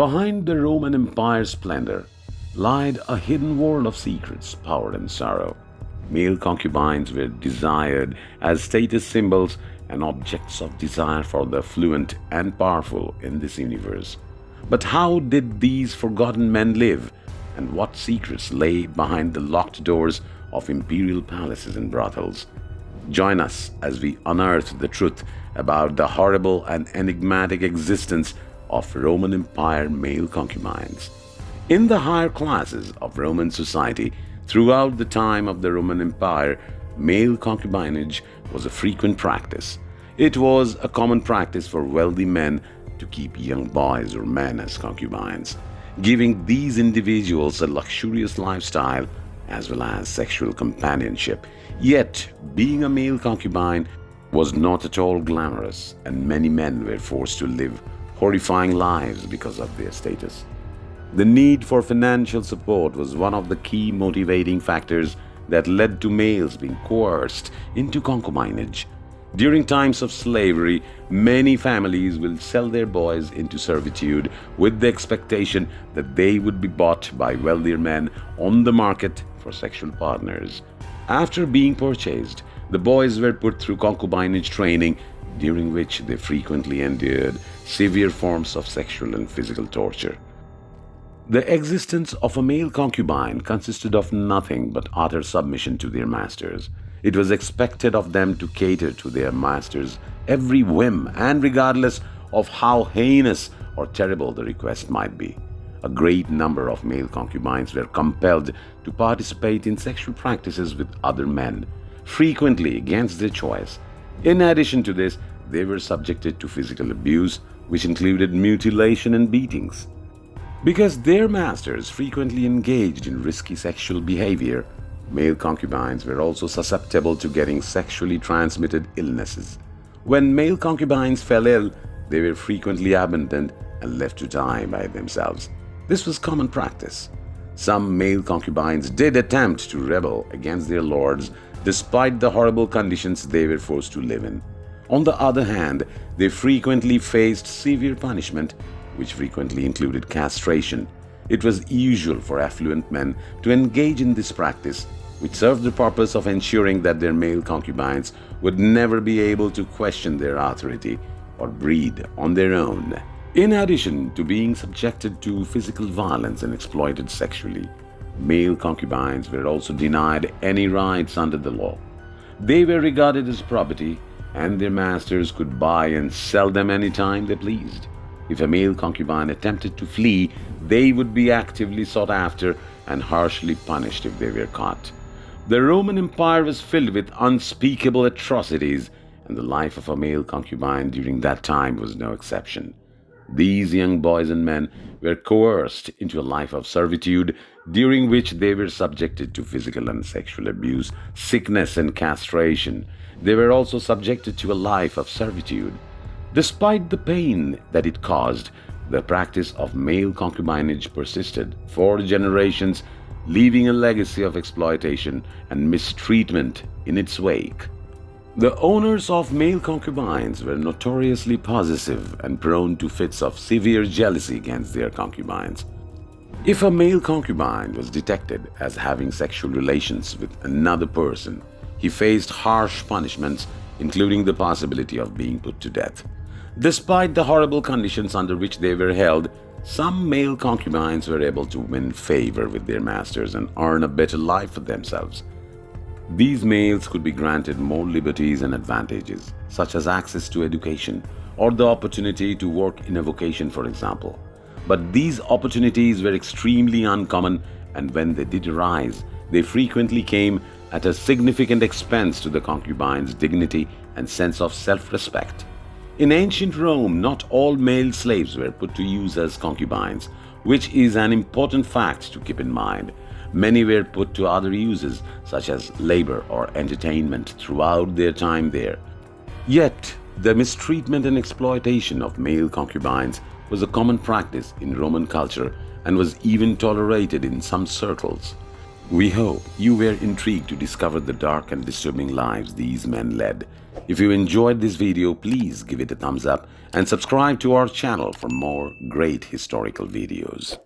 Behind the Roman Empire's splendor lied a hidden world of secrets, power, and sorrow. Male concubines were desired as status symbols and objects of desire for the affluent and powerful in this universe. But how did these forgotten men live, and what secrets lay behind the locked doors of imperial palaces and brothels? Join us as we unearth the truth about the horrible and enigmatic existence of Roman Empire male concubines. In the higher classes of Roman society, throughout the time of the Roman Empire, male concubinage was a frequent practice. It was a common practice for wealthy men to keep young boys or men as concubines, giving these individuals a luxurious lifestyle as well as sexual companionship. Yet, being a male concubine was not at all glamorous, and many men were forced to live horrifying lives because of their status. The need for financial support was one of the key motivating factors that led to males being coerced into concubinage. During times of slavery, many families will sell their boys into servitude with the expectation that they would be bought by wealthier men on the market for sexual partners. After being purchased, the boys were put through concubinage training, during which they frequently endured severe forms of sexual and physical torture. The existence of a male concubine consisted of nothing but utter submission to their masters. It was expected of them to cater to their masters' every whim, and regardless of how heinous or terrible the request might be. A great number of male concubines were compelled to participate in sexual practices with other men, frequently against their choice. In addition to this, they were subjected to physical abuse, which included mutilation and beatings. Because their masters frequently engaged in risky sexual behavior, male concubines were also susceptible to getting sexually transmitted illnesses. When male concubines fell ill, they were frequently abandoned and left to die by themselves. This was common practice. Some male concubines did attempt to rebel against their lords despite the horrible conditions they were forced to live in. On the other hand, they frequently faced severe punishment, which frequently included castration. It was usual for affluent men to engage in this practice, which served the purpose of ensuring that their male concubines would never be able to question their authority or breed on their own. In addition to being subjected to physical violence and exploited sexually, male concubines were also denied any rights under the law. They were regarded as property, and their masters could buy and sell them anytime they pleased. If a male concubine attempted to flee, they would be actively sought after and harshly punished if they were caught. The Roman Empire was filled with unspeakable atrocities, and the life of a male concubine during that time was no exception. These young boys and men were coerced into a life of servitude, during which they were subjected to physical and sexual abuse, sickness, and castration. They were also subjected to a life of servitude. Despite the pain that it caused, the practice of male concubinage persisted for generations, leaving a legacy of exploitation and mistreatment in its wake. The owners of male concubines were notoriously possessive and prone to fits of severe jealousy against their concubines. If a male concubine was detected as having sexual relations with another person, he faced harsh punishments, including the possibility of being put to death. Despite the horrible conditions under which they were held, some male concubines were able to win favor with their masters and earn a better life for themselves. These males could be granted more liberties and advantages, such as access to education or the opportunity to work in a vocation, for example. But these opportunities were extremely uncommon, and when they did arise, they frequently came at a significant expense to the concubine's dignity and sense of self-respect. In ancient Rome, not all male slaves were put to use as concubines, which is an important fact to keep in mind. Many were put to other uses, such as labor or entertainment, throughout their time there. Yet, the mistreatment and exploitation of male concubines was a common practice in Roman culture and was even tolerated in some circles. We hope you were intrigued to discover the dark and disturbing lives these men led. If you enjoyed this video, please give it a thumbs up and subscribe to our channel for more great historical videos.